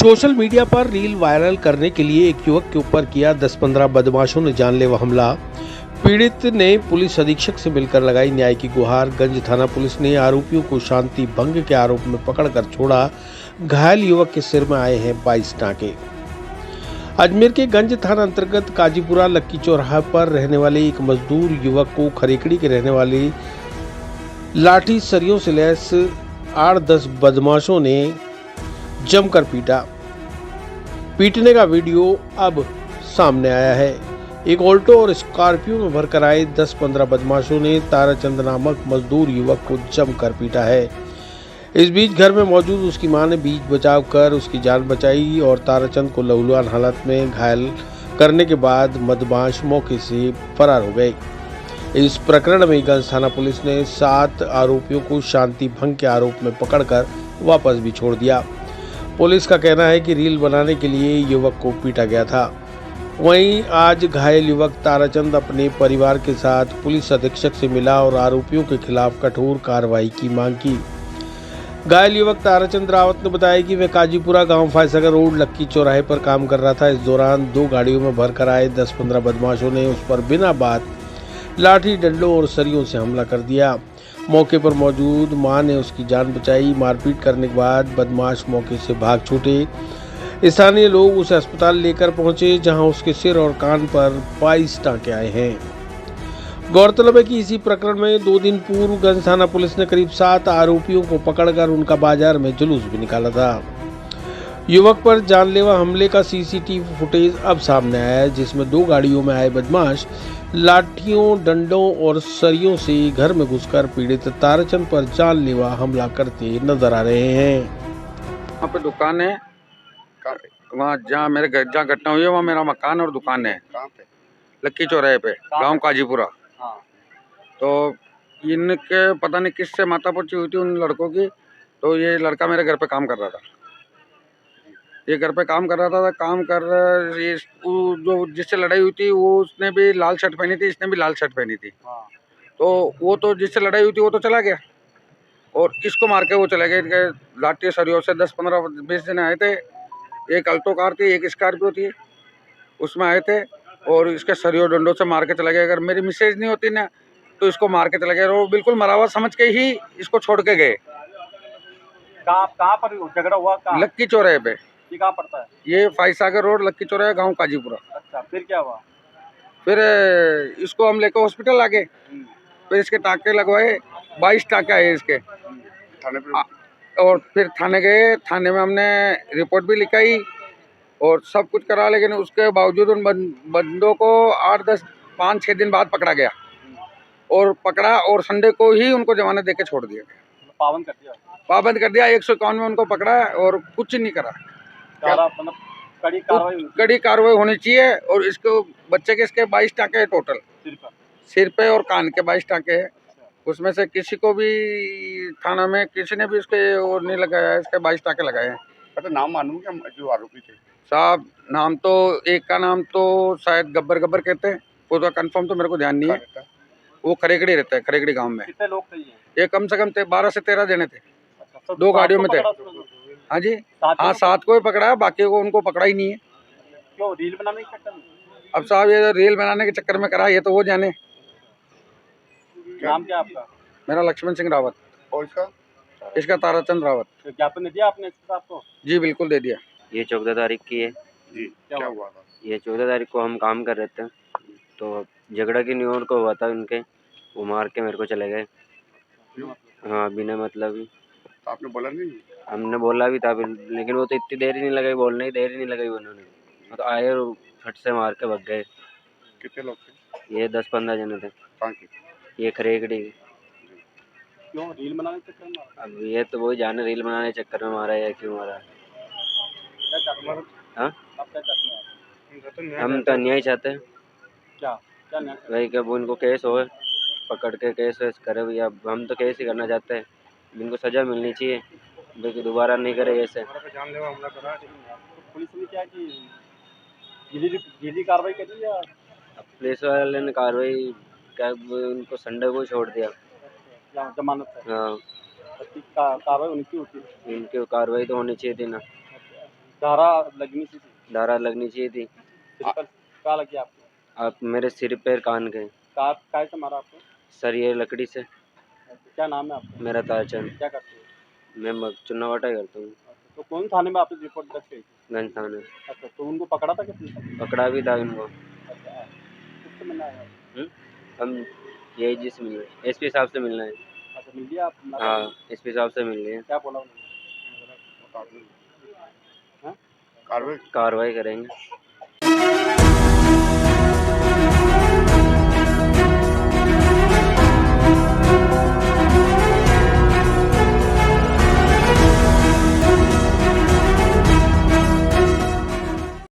Social media पर reel viral करने के लिए एक युवक के ऊपर किया 10-15 बदमाशों ने जानलेवा हमला। पीड़ित ने पुलिस अधीक्षक से मिलकर लगाई न्याय की गुहार। गंज थाना पुलिस ने आरोपियों को शांति भंग के आरोप में पकड़कर छोड़ा। घायल युवक के सिर में आए हैं 22 टांके। अजमेर के गंज थाना अंतर्गत काजीपुरा लक्की चौराहा पर रहने वाले एक मजदूर युवक को खरेकड़ी के रहने वाले लाठी सरियों से लैस 8-10 बदमाशों ने जमकर पीटने का वीडियो अब सामने आया है। एक ऑल्टो और स्कॉर्पियो में भरकर आए 10-15 बदमाशों ने ताराचंद नामक मजदूर युवक को जमकर पीटा है। इस बीच घर में मौजूद उसकी मां ने बीच बचाव कर उसकी जान बचाई और ताराचंद को लहूलुहान हालत में घायल करने के बाद बदमाश मौके से फरार हो गए। इस प्रकरण में गंज थाना पुलिस ने 7 आरोपियों को शांति भंग के आरोप में पकड़कर वापस भी छोड़ दिया। पुलिस का कहना है कि रील बनाने के लिए युवक को पीटा गया था। वहीं आज घायल युवक ताराचंद अपने परिवार के साथ पुलिस अधीक्षक से मिला और आरोपियों के खिलाफ कठोर कार्रवाई की मांग की। घायल युवक ताराचंद रावत ने बताया कि वह काजीपुरा गांव फायसागर रोड लक्की चौराहे पर काम कर रहा था। इस दौरान 2 गाड़ियों में भरकर आए 10-15 बदमाशों ने उस पर बिना बात लाठी डंडों और सरियों से हमला कर दिया। मौके पर मौजूद मां ने उसकी जान बचाई। मारपीट करने के बाद बदमाश मौके से भाग छूटे। स्थानीय लोग उसे अस्पताल लेकर पहुंचे, जहां उसके सिर और कान पर 22 टांके आए हैं। गौरतलब है कि इसी प्रकरण में 2 दिन पूर्व गंज थाना पुलिस ने करीब 7 आरोपियों को पकड़कर उनका बाजार में जुलूस भी निकाला था। युवक पर जानलेवा हमले का सीसीटीवी फुटेज अब सामने आया है, जिसमें 2 गाड़ियों में आए बदमाश लाठियों, डंडों और सरियों से घर में घुसकर पीड़ित ताराचंद पर जानलेवा हमला करते नजर आ रहे हैं। वहाँ पे दुकान है, वहाँ जहाँ मेरे घर जहाँ घटना हुई है वहाँ मेरा मकान और दुकान है। कहाँ पे? लक्की चौराहे पे, गांव काजीपुरा। हाँ। तो इनके पता नहीं किससे माथापच्ची हुई थी उन लड़कों की। तो ये लड़का मेरे घर पे काम कर रहा था। ये घर पे काम कर रहा था, काम कर जो जिससे लड़ाई हुई थी वो उसने भी लाल शर्ट पहनी थी, इसने भी लाल शर्ट पहनी थी। हाँ। तो वो तो जिससे लड़ाई हुई थी वो तो चला गया और इसको मार के वो चले गए। इनके लाठी सरियों से 10-15-20 जने आए थे। एक अल्टो कार थी, एक स्कॉर्पियो थी, उसमें आए थे और इसके सरियों डंडों से मार के चले गए। अगर मेरी मिसेज नहीं होती ना तो इसको मार के चले गए और बिल्कुल मरा हुआ समझ के ही इसको छोड़ के गए। कहाँ पर झगड़ा हुआ? कहाँ? लक्की चौराहे पे। ये कहाँ पड़ता है? ये फायसागर रोड लक्की चौराहे, गांव काजीपुरा। अच्छा, फिर क्या हुआ? फिर इसको हम लेकर हॉस्पिटल आ गए। फिर इसके टाँके लगवाए, 22 टाँके आए इसके। थाने पे? और फिर थाने गए, थाने में हमने रिपोर्ट भी लिखाई और सब कुछ करा, लेकिन उसके बावजूद उन बंदों को 8-10 5-6 दिन बाद पकड़ा गया और पकड़ा और संडे को ही उनको जमानत देके छोड़ दिया। पाबंद कर दिया? पाबंद कर दिया। 151 में उनको पकड़ा और कुछ नहीं करा। मतलब कड़ी कार्रवाई होनी चाहिए। और इसको बच्चे के इसके 22 टाँके है टोटल, सिर पे और कान के 22 टाँके है। उसमें से किसी को भी थाना में किसी ने भी उसके और नहीं लगाया, इसके 22 टाँके लगाए हैं। अच्छा, नाम मालूम क्या जो आरोपी थे? साहब नाम तो एक का नाम तो शायद गब्बर कहते हैं, वो तो कंफर्म तो मेरे को ध्यान नहीं है। वो खरेकड़ी रहता है, खरेकड़ी गांव में। कितने लोग थे ये कम से कम 12 से 13 जने थे। अच्छा, 2 गाड़ियों में थे। हाँ जी, हाँ 7 को ही पकड़ा है, बाकी को उनको पकड़ा ही नहीं है। क्यों? रील बनाने के चक्कर में? अब साहब ये रील बनाने के चक्कर में करा, ये तो वो जाने। नाम क्या आपका? मेरा लक्ष्मण सिंह रावत। और इसका ताराचंद रावत। तो ज्ञापन दिया आपने साहब को? जी बिल्कुल दे दिया। ये 14 तारीख की है जी। क्या हुआ था? ये 14 तारीख को हम काम कर रहे थे, तो झगड़ा की न्यूयॉर्क को हुआ था उनके। वो मार के मेरे को चले गए। हाँ, बिना मतलब ही। तो आपने बोला नहीं? हमने बोला भी था, लेकिन वो तो इतनी देर ही नहीं लगाई, बोलने की देर ही नहीं लगाई उन्होंने। वो तो आए और फट से मार के भग गए। कितने लोग थे? ये 10-15 जने थे। कहाँ की? ये खरेकड़ी। क्यों रील बनाने के चक्कर में? अब ये तो वही जाने, रील बनाने के चक्कर में मारा है या क्यों मारा है। क्या चाहते हैं? हाँ, आप क्या चाहते हैं? हम तो अन्याय चाहते हैं। क्या क्या न्याय? वही कब उनको केस हो, पकड़ के केस वेस करे भैया। हम तो केस ही करना चाहते हैं, इनको सज़ा मिलनी चाहिए, लेकिन दोबारा नहीं करे ऐसे। जानलेवा हमला करा। तो पुलिस ने क्या की? गीली कार्रवाई करी या? अब पुलिस वाले ने कार्रवाई क्या, उनको संडे को ही छोड़ दिया। जमानत है? हाँ, कार्रवाई उनकी होती है। इनकी कार्रवाई तो होनी चाहिए थी ना। धारा लगनी सी थी, धारा लगनी चाहिए थी। सिर पर कहाँ लगी आपको? आप मेरे सिर पैर कान गए काय से मारा आपको? सर, ये लकड़ी से। क्या नाम है आपका? मेरा तारचंद। क्या करते हो? मैं चुनावाटा करता हूँ। अच्छा, तो कौन थाने में आपकी रिपोर्ट दर्ज की थी? गंज थाने। अच्छा, तो उनको पकड़ा था किसने? पकड़ा भी था इनको। अच्छा, किससे मिलना है? हम यही जी से मिलना है, एसपी साहब से मिलना है। अच्छा, मिल लिया आप? हाँ, एसपी साहब से मिल रहे हैं। क्या बोला उन्होंने? हाँ? कार्रवाई करेंगे।